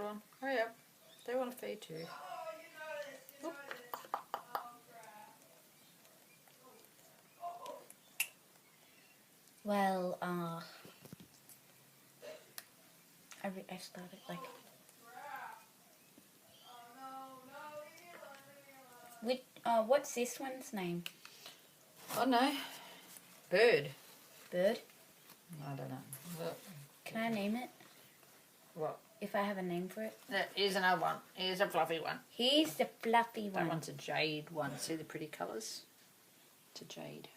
little one. Hurry up. They want to feed you. Oop. Well, I started like. What's this one's name? Oh no. Bird. Bird? I don't know. Look. Can I name it? What? If I have a name for it? Here's another one. Here's a fluffy one. Here's the fluffy one. That one's a jade one. See the pretty colours? It's a jade.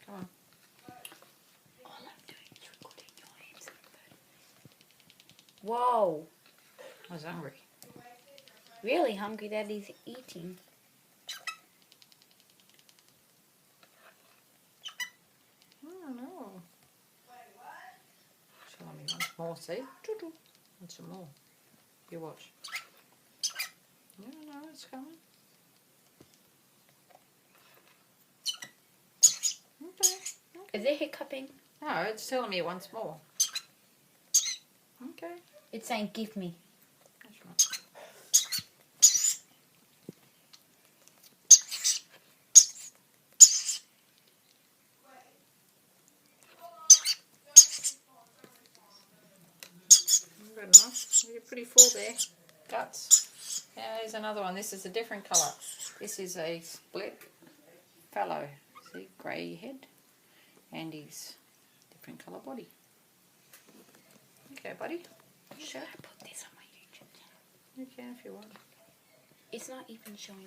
Come on. All I'm doing is recording your hands. Whoa. I was hungry. Really hungry that he's eating. Oh no. Show me once more, see? And some more. You watch. No, it's coming. Okay. Is it hiccuping? No, it's telling me once more. Okay. It's saying give me. That's right. Good enough. You're pretty full there. Guts. Yeah, here's another one. This is a different colour. This is a split fallow. See, grey head. And his different colour body. Okay, buddy. Should I put this on my YouTube channel? You can if you want. It's not even showing.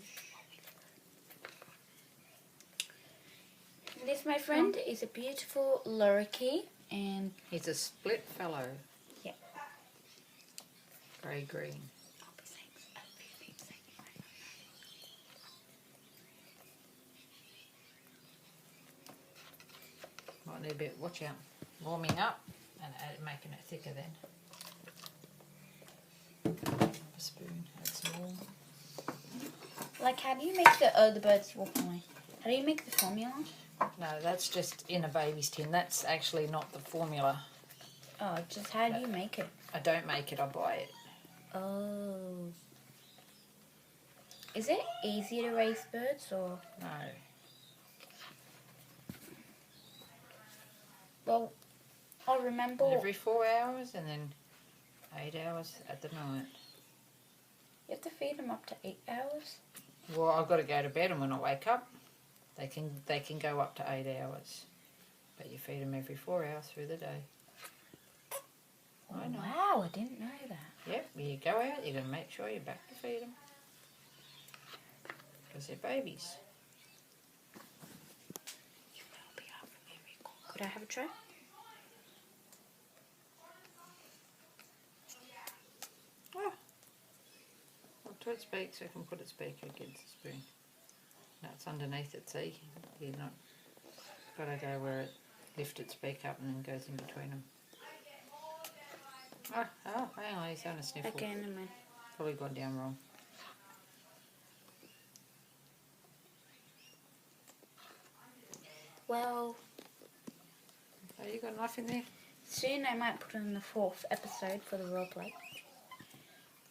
This, my friend, is a beautiful lorikeet, and He's a split fallow. yeah. Grey green. I'll be saying a few things that you might not know. Might need a bit, watch out, warming up and making it thicker then. A spoon, add some more. Like, how do you make the birds walk away? How do you make the formula? No, that's just in a baby's tin. That's actually not the formula. Oh, just how do you make it? I don't make it, I buy it. Oh. Is it easy to raise birds or? No. Well, I remember. Every 4 hours and then 8 hours at the night. You have to feed them up to 8 hours? Well, I've got to go to bed, and when I wake up, they can go up to 8 hours. But you feed them every 4 hours through the day. Oh, wow, I didn't know that. Yep, you go out, you're going to make sure you're back to feed them. Because they're babies. You will be up from every corner. Could I have a tray? Oh. Well, to its beak so I can put its beak against the spoon. No, it's underneath it, see? You're not... Got to go where it lifts its beak up and then goes in between them. Oh, hang on, he's having a sniffle. Okay, never mind. Probably gone down wrong. Well, Oh, you got a knife in there? soon I might put in the 4th episode for the roleplay.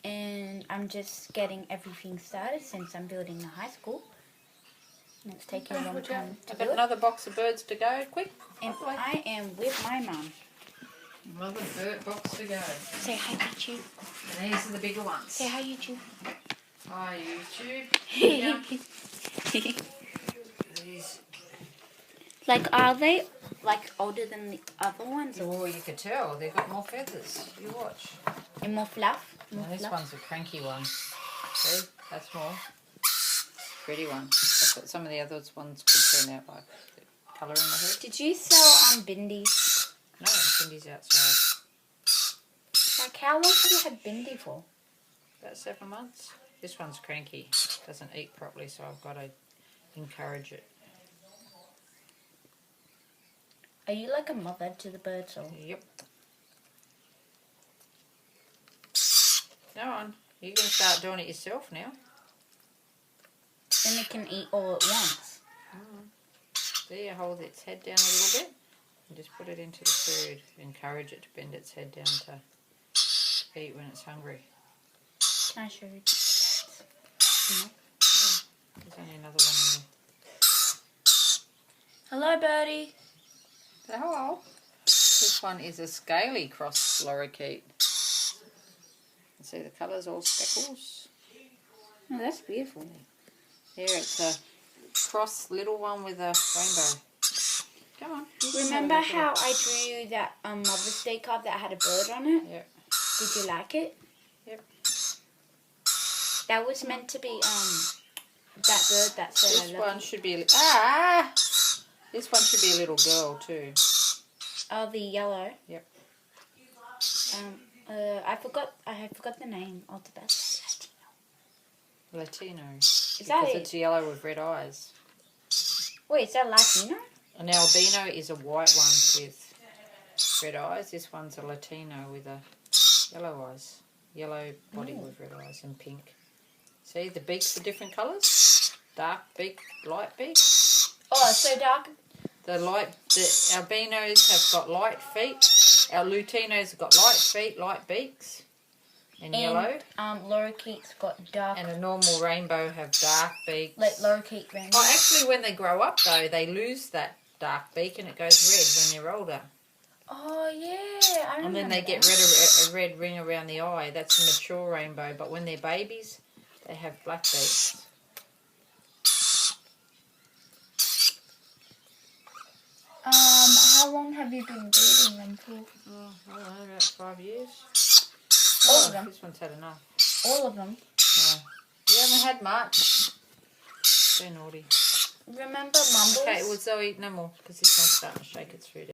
And I'm just getting everything started since I'm building the high school. And it's taking a long time to I've got build. another box of birds to go. Quick. And I am with my mum. Another bird box to go. Say hi, YouTube. And these are the bigger ones. Say hi, YouTube. Hi, YouTube. These. Like, are they like older than the other ones, or Oh, you could tell. They've got more feathers. You watch. and more fluff? No, More this fluff? one's a cranky one. See? That's more. Pretty one. That's what some of the other ones could turn out like. The colour in the head. Did you sell bindies? No, Cindy's outside. Like, how long have you had bindi for? About 7 months. This one's cranky. Doesn't eat properly, so I've got to encourage it. Are you like a mother to the birds, or? Yep. Go on. You're going to start doing it yourself now. Then it can eat all at once. There, hold its head down a little bit. And just put it into the food. Encourage it to bend its head down to eat when it's hungry. Can I show you? No. There's only another one in there. Hello, birdie. Say hello. This one is a scaly cross lorikeet. See the colours, all speckles. Oh, that's beautiful. Here it's a cross little one with a rainbow. Come on. Remember how I drew that Mother's Day card that had a bird on it? Yep. Did you like it? Yep. That was meant to be that bird that said This I love one you. should be This one should be a little girl too. Oh, the yellow. Yep. I forgot the name of the best. Latino. Is that because it? it's yellow with red eyes. Wait, is that Latino? An albino is a white one with red eyes. This one's a Latino with a yellow eyes. Yellow body with red eyes and pink. See, the beaks are different colours. Dark beak, light beak. Oh, it's so dark. The albinos have got light feet. Our Lutinos have got light feet, light beaks, and yellow. Lorikeet's got dark. And a normal rainbow have dark beaks. Like lorikeet rainbow. Oh, actually, when they grow up though, they lose that dark beak and it goes red when they're older. Oh yeah, I remember. And then they get a red ring around the eye. That's a mature rainbow. But when they're babies, they have black beaks. How long have you been breeding them for? Oh, I don't know, about 5 years. All of them? This one's had enough. All of them? No. You haven't had much. They're naughty. Remember Mumbles? Okay, well, Zoe, no more, because this one's starting to shake its food.